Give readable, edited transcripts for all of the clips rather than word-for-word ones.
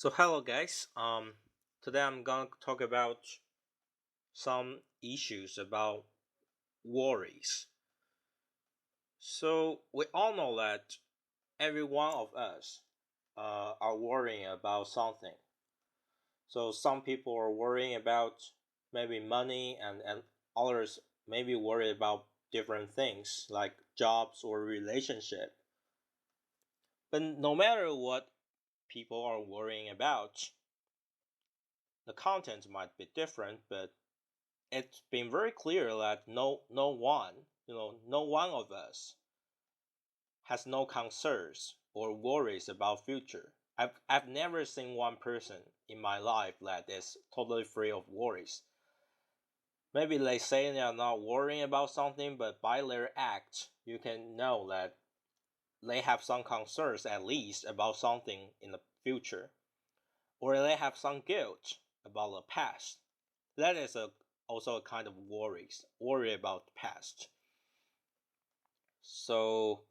So hello guys. Today I'm gonna talk about some issues about worries. So we all know that every one of us are worrying about something. So some people are worrying about maybe money, and others maybe worry about different things like jobs or relationship. But no matter what people are worrying about, the content might be different, but it's been very clear that no one of us has no concerns or worries about future. I've never seen one person in my life that is totally free of worries. Maybe they say they are not worrying about something, but by their act, you can know that they have some concerns at least about something in the future, or they have some guilt about the past. That is also a kind of worry about the past. So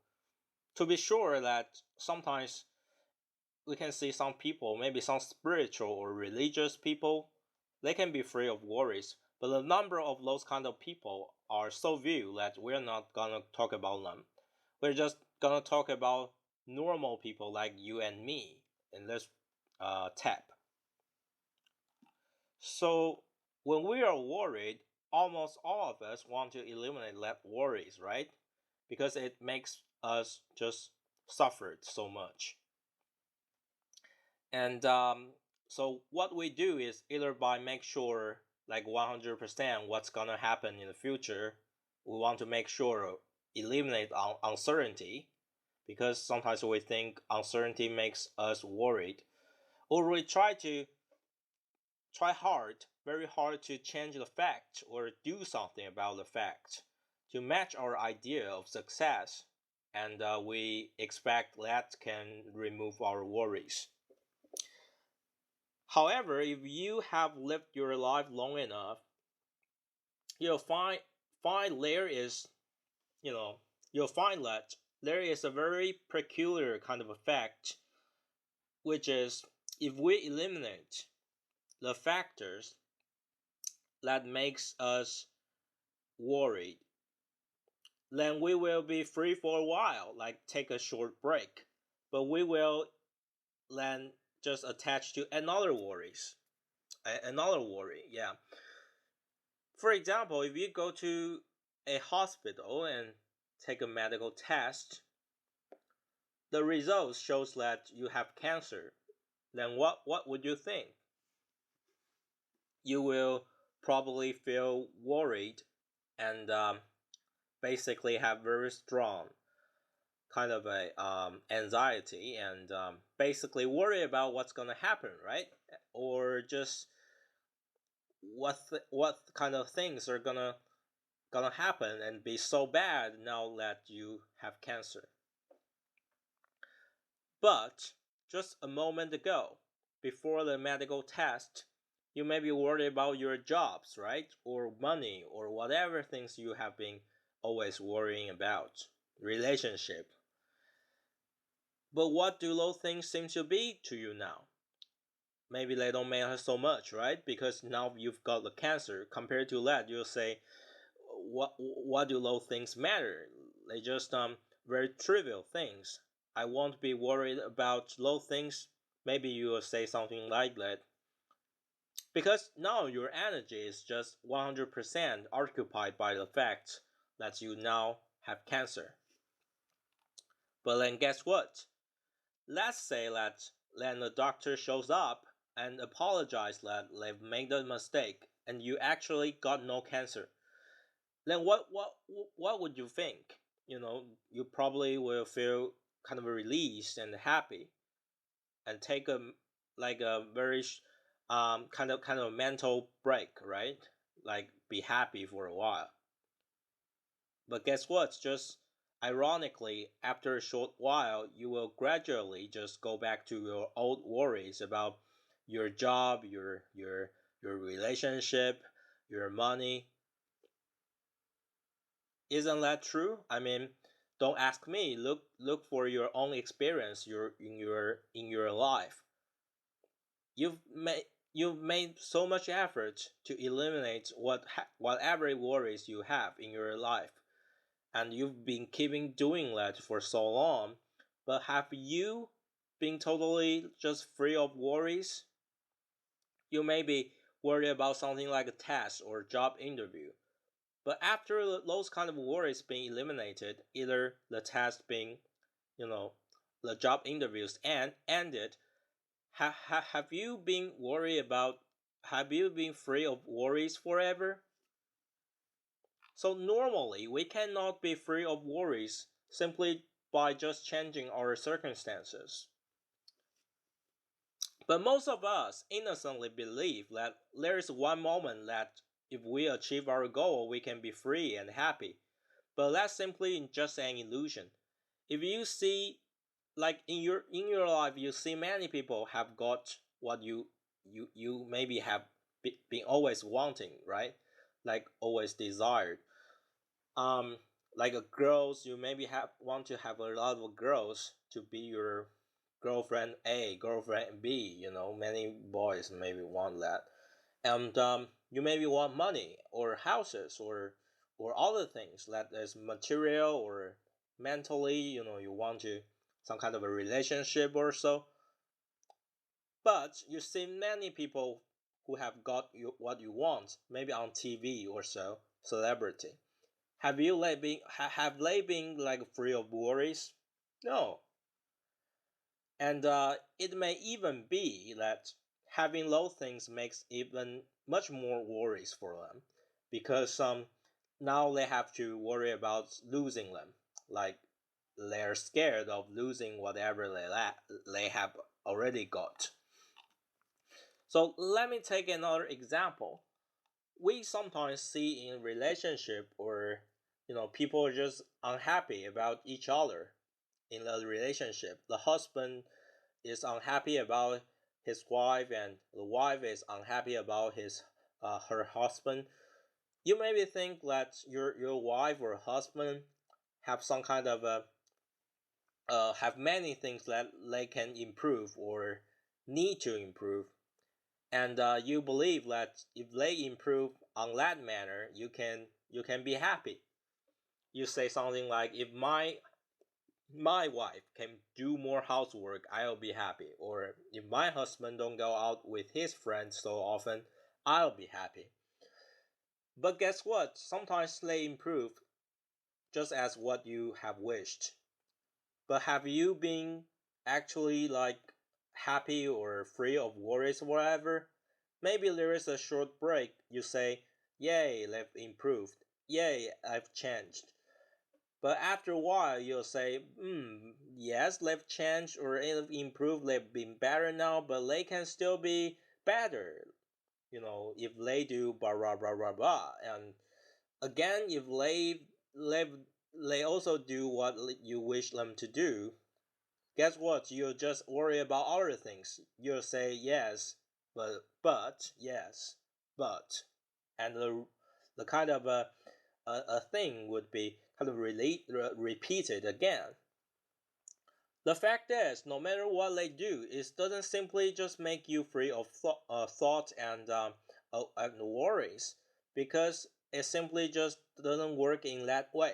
to be sure that sometimes we can see some people, maybe some spiritual or religious people, they can be free of worries, but the number of those kind of people are so few that we're not gonna talk about them. We're just gonna talk about normal people like you and me in this tab. So when we are worried, almost all of us want to eliminate that worries, right? Because it makes us just suffer so much. And so what we do is either by make sure like 100% what's gonna happen in the future, we want to make sure eliminate uncertainty because sometimes we think uncertainty makes us worried, or we very hard to change the fact or do something about the fact to match our idea of success, and we expect that can remove our worries. However, if you have lived your life long enough, you'll find there is you know you'll find that there is a very peculiar kind of effect, which is if we eliminate the factors that makes us worried, then we will be free for a while, like take a short break. But we will then just attach to another worry. Yeah. For example, if you go to a hospital and take a medical test, the results shows that you have cancer. Then what would you think? You will probably feel worried and basically have very strong kind of a anxiety and basically worry about what's gonna happen, right? Or just what kind of things are gonna happen and be so bad now that you have cancer. But just a moment ago, before the medical test, you may be worried about your jobs, right? Or money, or whatever things you have been always worrying about. Relationship. But what do those things seem to be to you now? Maybe they don't matter so much, right? Because now you've got the cancer. Compared to that, you'll say, what do those things matter? They just very trivial things. I won't be worried about those things. Maybe you will say something like that. Because now your energy is just 100% occupied by the fact that you now have cancer. But then guess what? Let's say that then the doctor shows up and apologizes that they've made a mistake and you actually got no cancer. Then what would you think? You probably will feel kind of released and happy and take a very kind of mental break, right? Like be happy for a while. But guess what? Just ironically, after a short while, you will gradually just go back to your old worries about your job, your relationship, your money. Isn't that true? I mean, don't ask me. Look for your own experience in your life. you've made so much effort to eliminate whatever worries you have in your life, and you've been keeping doing that for so long. But have you been totally just free of worries? You may be worried about something like a test or job interview, but after those kind of worries being eliminated, either the test being, you know, the job interviews ended, have you been worried about? Have you been free of worries forever? So normally we cannot be free of worries simply by just changing our circumstances. But most of us innocently believe that there is one moment that if we achieve our goal, we can be free and happy. But that's simply just an illusion. If you see, like in your life, you see many people have got what you maybe have been always wanting, right? Like always desired. Um, like a girls, you maybe want to have a lot of girls to be your girlfriend A, girlfriend B. Many boys maybe want that, and you maybe want money or houses or other things that is material or mentally. You want to some kind of a relationship or so. But you see many people who have got what you want, maybe on TV or so, celebrity. Have they been like free of worries? No. And it may even be that having those things makes even much more worries for them, because now they have to worry about losing them. Like they're scared of losing whatever they have already got. So let me take another example. We sometimes see in relationship, or people are just unhappy about each other in a relationship. The husband is unhappy about his wife, and the wife is unhappy about her husband. You maybe think that your wife or husband have some kind of have many things that they can improve or need to improve, and you believe that if they improve on that manner, you can be happy. You say something like, if my wife can do more housework, I'll be happy. Or if my husband don't go out with his friends so often, I'll be happy. But guess what? Sometimes they improve just as what you have wished. But have you been actually like happy or free of worries or whatever? Maybe there is a short break. You say, yay, they've improved. Yay, I've changed. But after a while, you'll say, yes, they've changed or they've improved, they've been better now, but they can still be better. If they do blah blah blah blah blah, and again, if they they also do what you wish them to do, guess what? You'll just worry about other things. You'll say yes, but yes, but, and the kind of a thing would be kind of repeated again. The fact is, no matter what they do, it doesn't simply just make you free of thought and worries, because it simply just doesn't work in that way.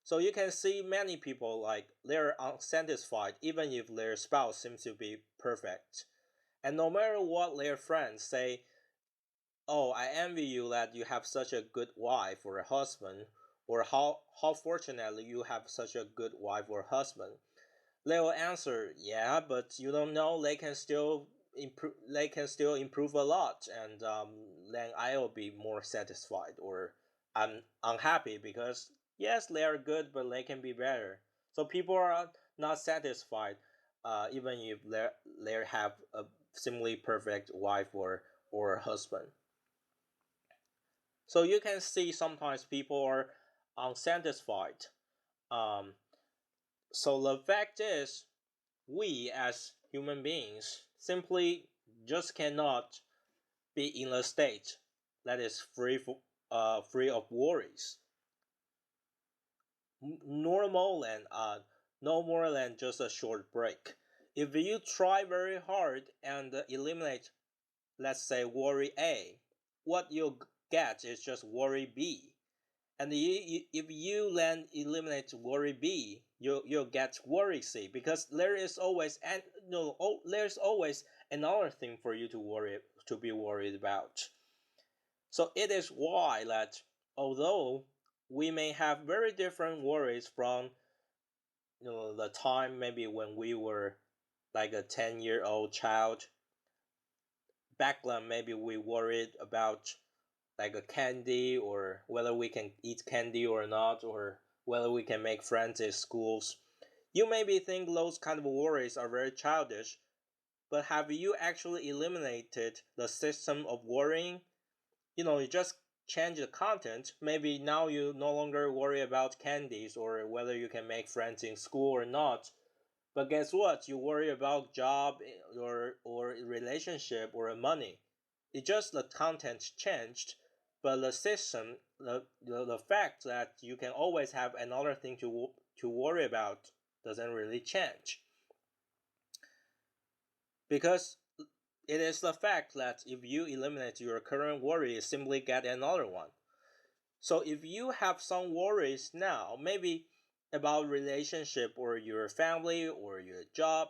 So you can see many people like they're unsatisfied even if their spouse seems to be perfect. And no matter what their friends say, oh, I envy you that you have such a good wife or a husband, or how fortunately you have such a good wife or husband, they will answer, yeah, but you don't know, they can still improve. They can still improve a lot, and then I will be more satisfied, or I'm unhappy because yes, they are good, but they can be better. So people are not satisfied, even if they have a seemingly perfect wife or husband. So you can see sometimes people are unsatisfied. Um, so the fact is, we as human beings simply just cannot be in a state that is free of worries. Normal and no more than just a short break. If you try very hard and eliminate, let's say, worry A, what you'll get is just worry B. And if you then eliminate worry B, you'll get worry C, because there is always there's always another thing for you to be worried about. So it is why that although we may have very different worries from the time maybe when we were like a 10-year-old child, back then maybe we worried about like a candy, or whether we can eat candy or not, or whether we can make friends at schools. You maybe think those kind of worries are very childish, but have you actually eliminated the system of worrying? You just change the content. Maybe now you no longer worry about candies or whether you can make friends in school or not. But guess what? You worry about job or relationship or money. It's just the content changed, but the system, the fact that you can always have another thing to worry about doesn't really change. Because it is the fact that if you eliminate your current worry, you simply get another one. So if you have some worries now, maybe about relationship or your family or your job,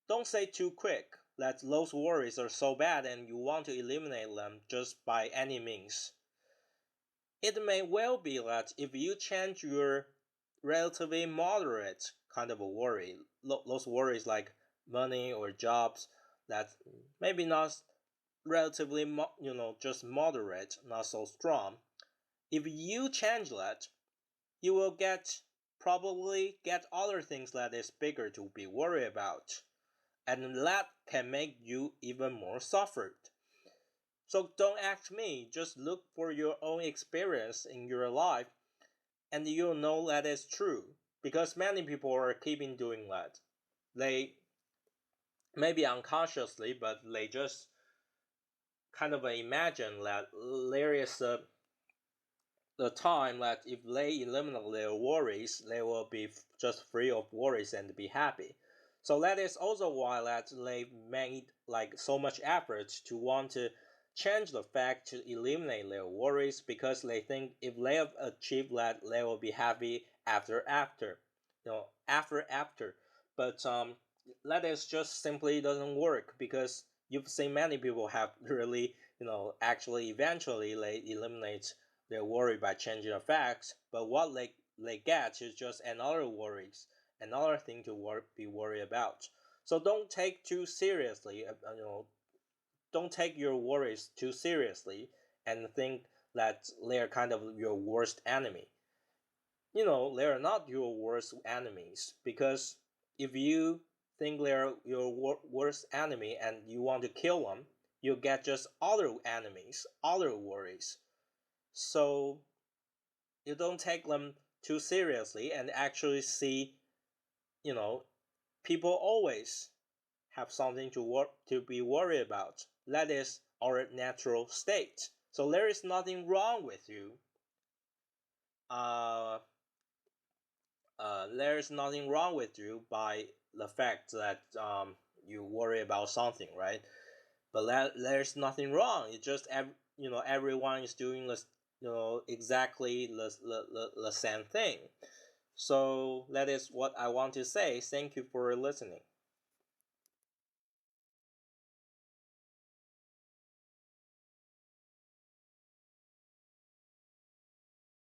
don't say too quick that those worries are so bad and you want to eliminate them just by any means. It may well be that if you change your relatively moderate kind of a worry, those worries like money or jobs, that maybe not relatively, just moderate, not so strong. If you change that, you will probably get other things that is bigger to be worried about, and that can make you even more suffered. So don't ask me, just look for your own experience in your life, and you'll know that is true, because many people are keeping doing that. They maybe unconsciously, but they just kind of imagine that there is the time that if they eliminate their worries, they will be just free of worries and be happy. So that is also why that they made like so much effort to want to change the fact to eliminate their worries, because they think if they have achieved that, they will be happy after. But that is just simply doesn't work, because you've seen many people have really, actually eventually they eliminate their worry by changing the facts, but what they get is just another worries, another thing to be worried about. So don't take too seriously, don't take your worries too seriously and think that they're kind of your worst enemy. They're not your worst enemies, because if you think they're your worst enemy and you want to kill them, you get just other enemies, other worries. So you don't take them too seriously and actually see, people always have something to be worried about. That is our natural state. So there is nothing wrong with you. There is nothing wrong with you by the fact that you worry about something, right? But there's nothing wrong. It's just everyone is doing this, exactly the same thing. So that is what I want to say. Thank you for listening.